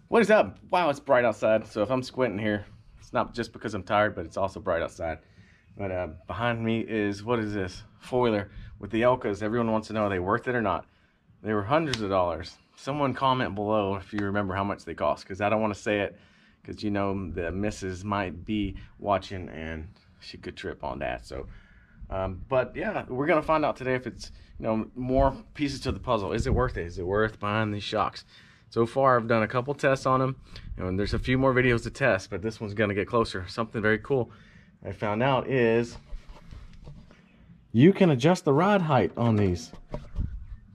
What is up? Wow, it's bright outside. So if I'm squinting here, it's not just because I'm tired, but it's also bright outside. But behind me is, what is this? Foiler with the Elkas. Everyone wants to know, are they worth it or not? They were hundreds of dollars. Someone comment below if you remember how much they cost, because I don't want to say it, because you know the missus might be watching and she could trip on that. So, but yeah, we're gonna find out today if it's, you know, more pieces to the puzzle. Is it worth it? Is it worth buying these shocks? So far, I've done a couple tests on them, and there's a few more videos to test, but this one's gonna get closer. Something very cool I found out is you can adjust the rod height on these.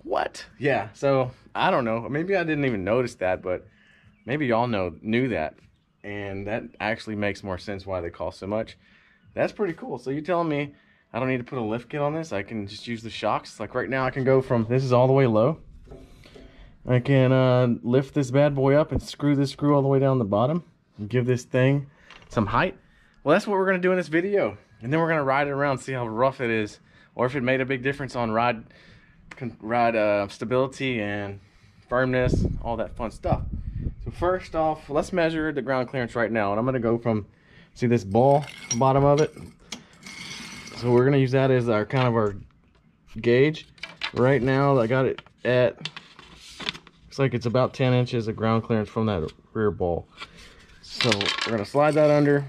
What? Yeah, so I don't know. Maybe I didn't even notice that, but maybe y'all knew that, and that actually makes more sense why they cost so much. That's pretty cool. So you're telling me I don't need to put a lift kit on this? I can just use the shocks? Like right now I can go from, this is all the way low. I can lift this bad boy up and screw this screw all the way down the bottom and give this thing some height. Well, that's what we're gonna do in this video. And then we're gonna ride it around, see how rough it is, or if it made a big difference on ride stability and firmness, all that fun stuff. So first off, let's measure the ground clearance right now. And I'm gonna go from, see this ball, bottom of it? So we're gonna use that as our kind of our gauge. Right now, I got it at, looks like it's about 10 inches of ground clearance from that rear ball. So we're gonna slide that under.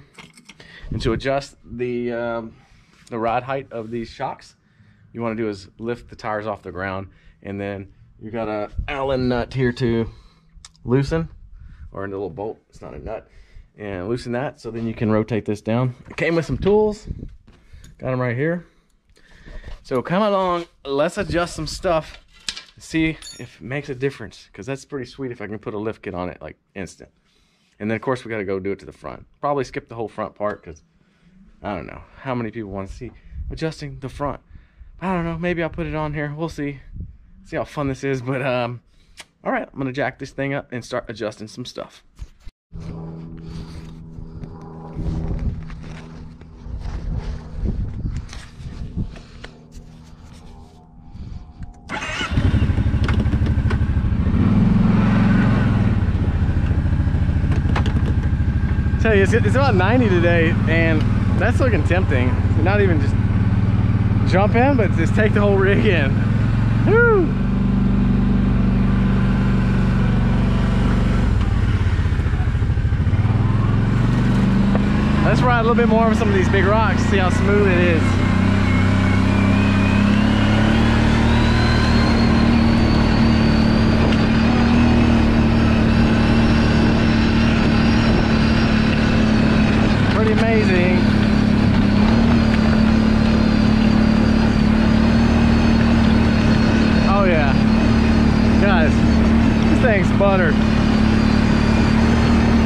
And to adjust the rod height of these shocks, you want to do is lift the tires off the ground, and then you got a Allen nut here to loosen, or a little bolt, it's not a nut, and loosen that, so then you can rotate this down. It came with some tools, got them right here. So come along, let's adjust some stuff, see if it makes a difference, because that's pretty sweet if I can put a lift kit on it like instant. And then of course we got to go do it to the front. Probably skip the whole front part, because I don't know how many people want to see adjusting the front. I don't know, maybe I'll put it on here, we'll see how fun this is. But all right, I'm gonna jack this thing up and start adjusting some stuff. Tell you, it's about 90 today, and that's looking tempting. Not even just jump in, but just take the whole rig in. Woo! Let's ride a little bit more of some of these big rocks, see how smooth it is. Pretty amazing. Oh yeah, guys, this thing's buttered.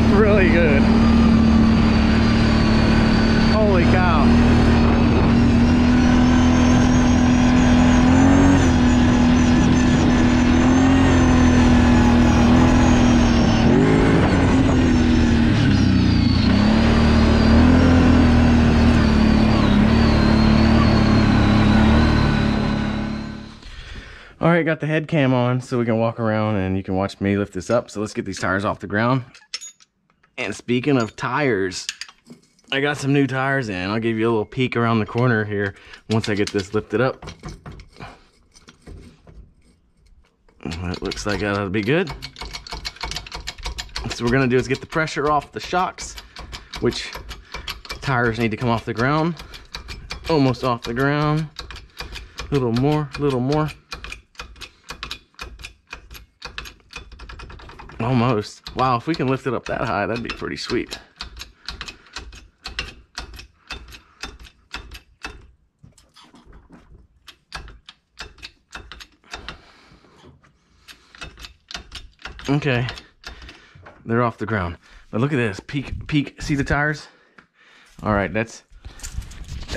It's really good. Holy cow. All right, got the head cam on so we can walk around and you can watch me lift this up. So let's get these tires off the ground. And speaking of tires, I got some new tires in. I'll give you a little peek around the corner here once I get this lifted up. That looks like that'll be good. So what we're gonna do is get the pressure off the shocks, which tires need to come off the ground. Almost off the ground. A little more, a little more. Almost. Wow, if we can lift it up that high, that'd be pretty sweet. Okay, they're off the ground. But look at this, peek, see the tires? All right, that's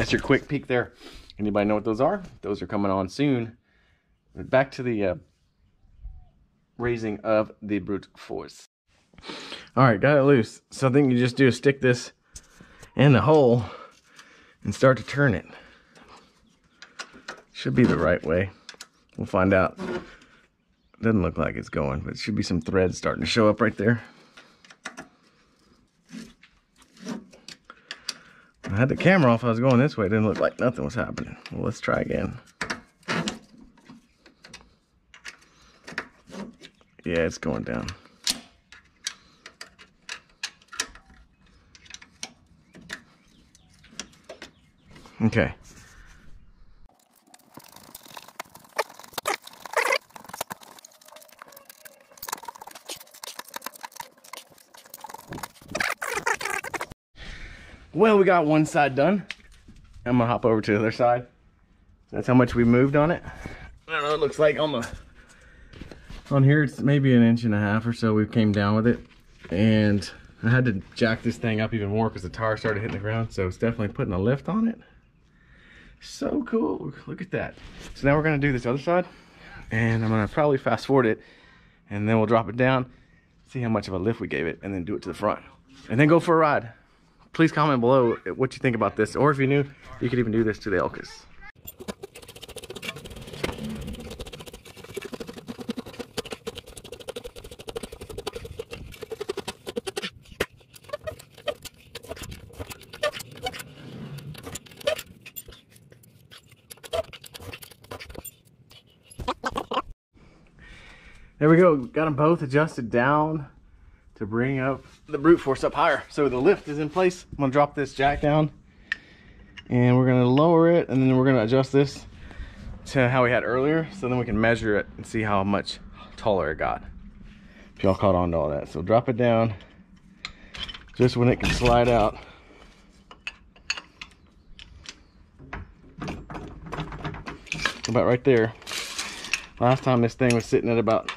your quick peek there. Anybody know what those are? Those are coming on soon. But back to the raising of the brute force. All right, got it loose. Something you just do is stick this in the hole and start to turn it. Should be the right way. We'll find out. Doesn't look like it's going, but it should be some threads starting to show up right there. had the camera off. I was going this way. It didn't look like nothing was happening. Well, let's try again. Yeah, it's going down. Okay. Well, we got one side done. I'm gonna hop over to the other side. That's how much we moved on it. I don't know, it looks like on here it's maybe 1.5 inches or so we came down with it. And I had to jack this thing up even more because the tire started hitting the ground, so it's definitely putting a lift on it. So cool, look at that. So now we're gonna do this other side, and I'm gonna probably fast forward it, and then we'll drop it down, see how much of a lift we gave it, and then do it to the front, and then go for a ride. Please comment below what you think about this, or if you're new, you could even do this to the Elkas. There we go, got them both adjusted down to bring up the brute force up higher. So the lift is in place. I'm gonna drop this jack down and we're gonna lower it, and then we're gonna adjust this to how we had earlier, so then we can measure it and see how much taller it got. If y'all caught on to all that. So drop it down just when it can slide out. About right there. Last time this thing was sitting at about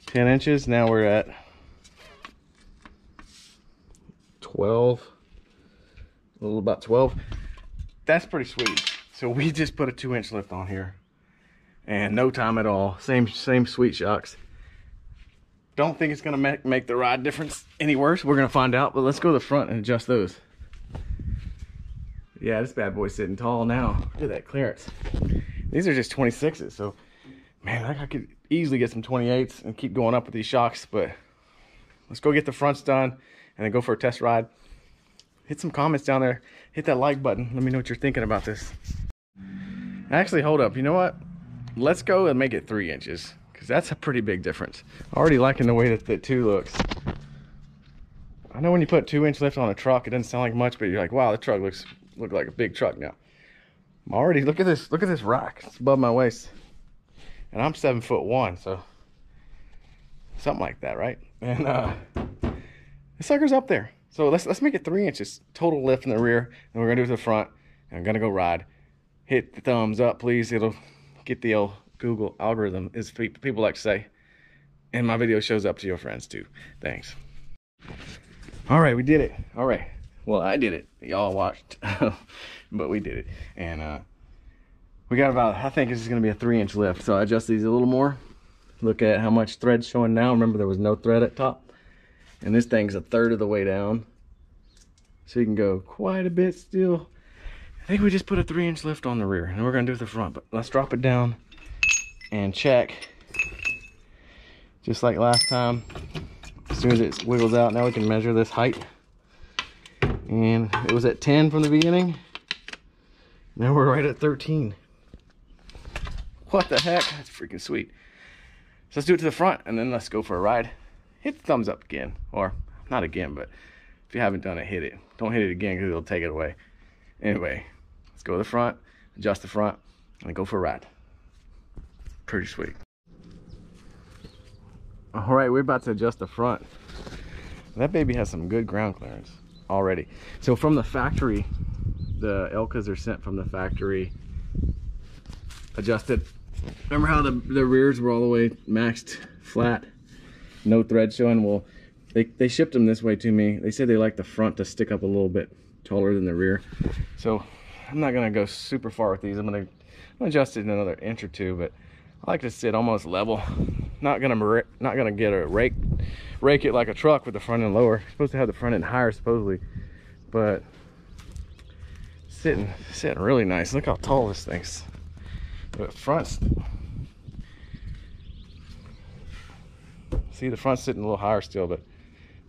10 inches. Now we're at 12, a little about 12. That's pretty sweet. So we just put a 2-inch lift on here, and no time at all. Same sweet shocks. Don't think it's gonna make the ride difference any worse. We're gonna find out, but let's go to the front and adjust those. Yeah, this bad boy's sitting tall now. Look at that clearance. These are just 26s, so man, I could easily get some 28s and keep going up with these shocks, but let's go get the fronts done and then go for a test ride. Hit some comments down there. Hit that like button. Let me know what you're thinking about this. Actually, hold up. You know what? Let's go and make it 3 inches, because that's a pretty big difference. Already liking the way that the 2 looks. I know when you put 2-inch lift on a truck, it doesn't sound like much, but you're like, wow, the truck look like a big truck now. I'm already, look at this rack. It's above my waist. And I'm 7'1", so something like that, right? And the sucker's up there. So let's make it 3 inches total lift in the rear, and we're gonna do it to the front. And I'm gonna go ride. Hit the thumbs up, please. It'll get the old Google algorithm, as people like to say. And my video shows up to your friends too. Thanks. All right, we did it. All right. Well, I did it. Y'all watched, but we did it. And we got about, I think this is gonna be a 3-inch lift. So I adjust these a little more. Look at how much thread's showing now. Remember, there was no thread at top. And this thing's 1/3 of the way down. So you can go quite a bit still. I think we just put a 3-inch lift on the rear, and we're gonna do it the front, but let's drop it down and check. Just like last time. As soon as it wiggles out, now we can measure this height. And it was at 10 from the beginning. Now we're right at 13. What the heck? That's freaking sweet. So let's do it to the front, and then let's go for a ride. Hit the thumbs up again, or not again, but if you haven't done it, hit it. Don't hit it again, because it'll take it away. Anyway, let's go to the front, adjust the front, and go for a ride. Pretty sweet. All right, we're about to adjust the front. That baby has some good ground clearance already. So from the factory, the Elkas are sent from the factory adjusted. Remember how the rears were all the way maxed flat, no thread showing? Well, they shipped them this way to me. They said they like the front to stick up a little bit taller than the rear. So I'm not gonna go super far with these. I'm gonna adjust it in another inch or two, but I like to sit almost level. Not gonna get a rake it like a truck with the front end lower. You're supposed to have the front end higher supposedly, but sitting really nice. Look how tall this thing's. The front's, see, the front's sitting a little higher still, but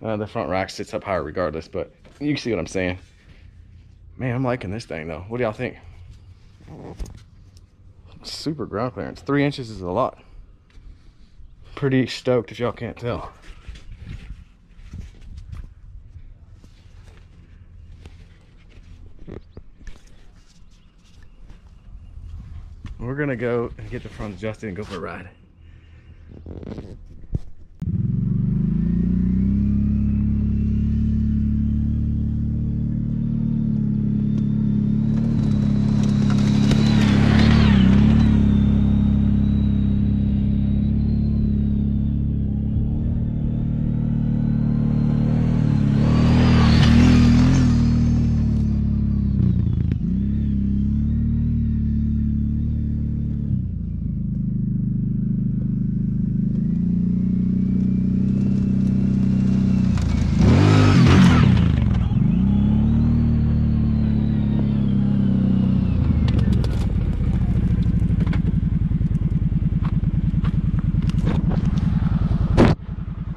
the front rack sits up higher regardless. But you see what I'm saying. Man, I'm liking this thing though. What do y'all think? Super ground clearance. 3 inches is a lot. Pretty stoked if y'all can't tell. We're gonna go and get the front adjusted and go for a ride.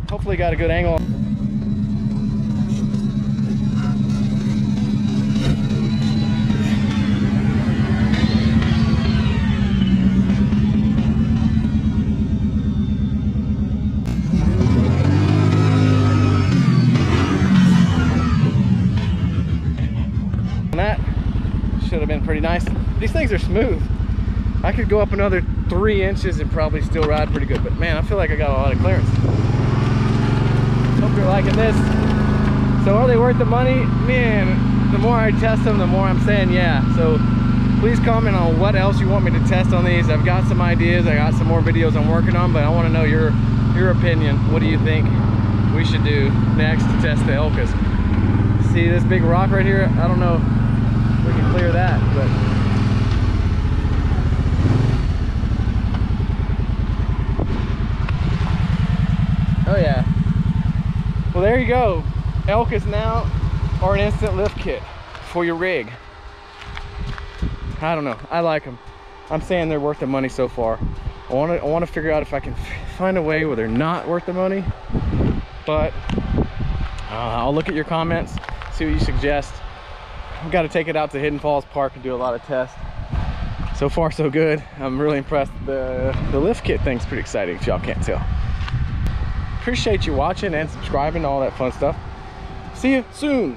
Hopefully got a good angle. And that should have been pretty nice. These things are smooth. I could go up another 3 inches and probably still ride pretty good, but man, I feel like I got a lot of clearance. Hope you're liking this. So are they worth the money? Man, the more I test them, the more I'm saying yeah. So please comment on what else you want me to test on these. I've got some ideas. I got some more videos I'm working on, but I want to know your opinion. What do you think we should do next to test the Elkas? See this big rock right here? I don't know if we can clear that, but oh yeah. Well, there you go. Elkas now are an instant lift kit for your rig. I don't know. I like them. I'm saying they're worth the money so far. I want to figure out if I can find a way where they're not worth the money. But I'll look at your comments, see what you suggest. I've got to take it out to Hidden Falls Park and do a lot of tests. So far, so good. I'm really impressed. The lift kit thing's pretty exciting if y'all can't tell. Appreciate you watching and subscribing, all that fun stuff. See you soon.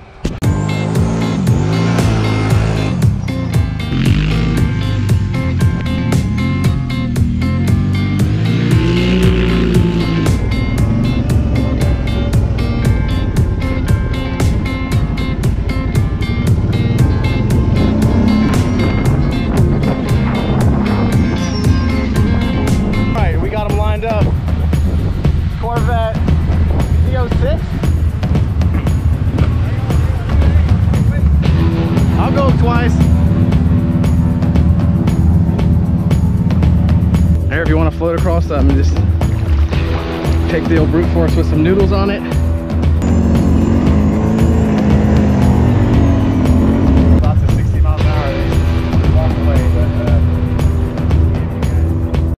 Twice. There, if you want to float across something, just take the old brute force with some noodles on it.